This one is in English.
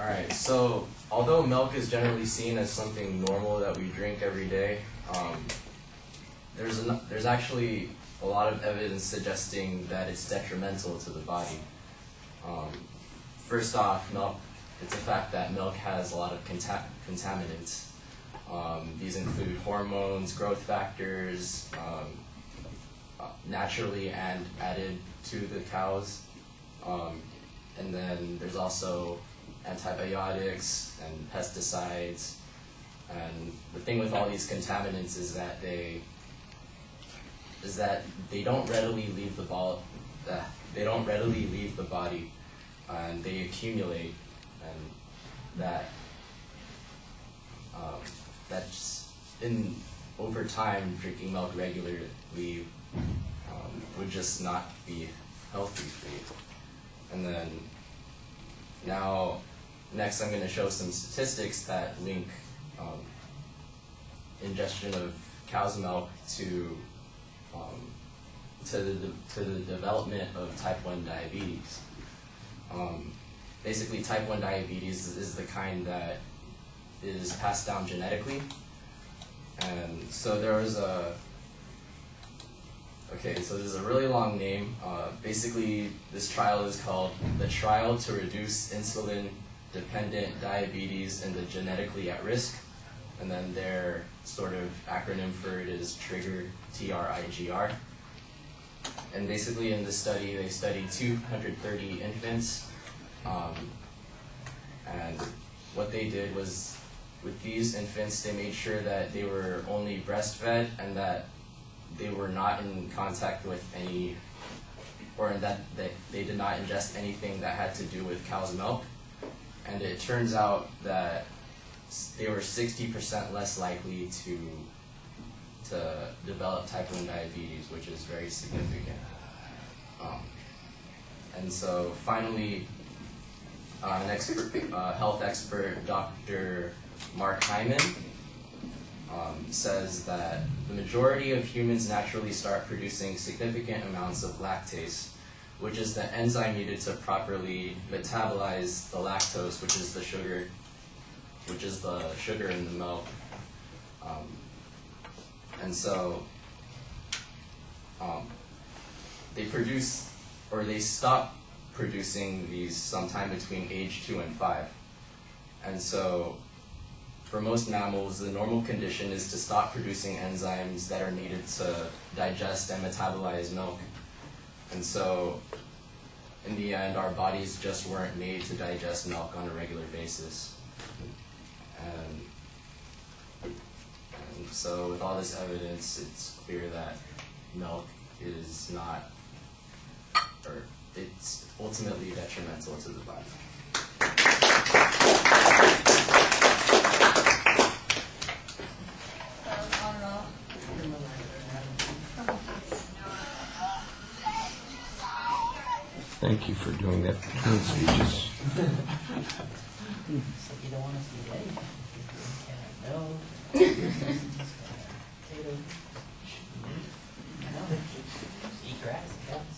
Alright, so although milk is generally seen as something normal that we drink every day, there's actually a lot of evidence suggesting that it's detrimental to the body. First off, it's a fact that milk has a lot of contaminants. These include hormones, growth factors, naturally and added to the cows. And then there's also antibiotics and pesticides. And the thing with all these contaminants is that they don't readily leave the body, and they accumulate, and that's over time, drinking milk regularly would just not be healthy for you. And then next I'm going to show some statistics that link ingestion of cow's milk to the development of type 1 diabetes. Basically, type 1 diabetes is the kind that is passed down genetically. And so there's a really long name. Basically, this trial is called the Trial to Reduce Insulin-Dependent Diabetes in the Genetically at Risk. And then their sort of acronym for it is TRIGGER, TRIGR. And basically in this study, they studied 230 infants. And what they did was, with these infants, they made sure that they were only breastfed and that they were not in contact with that they did not ingest anything that had to do with cow's milk. And it turns out that they were 60% less likely to develop type 1 diabetes, which is very significant. And so finally, an health expert, Dr. Mark Hyman, says that the majority of humans naturally start producing significant amounts of lactase, which is the enzyme needed to properly metabolize the lactose, which is the sugar in the milk. And so they stop producing these sometime between age 2 and 5. And so for most mammals, the normal condition is to stop producing enzymes that are needed to digest and metabolize milk. And so in the end, our bodies just weren't made to digest milk on a regular basis. And so with all this evidence, it's clear that milk is not, or it's ultimately detrimental to the body. Thank you for doing that between speeches. So you don't want to see that? No. Eat grass, it helps.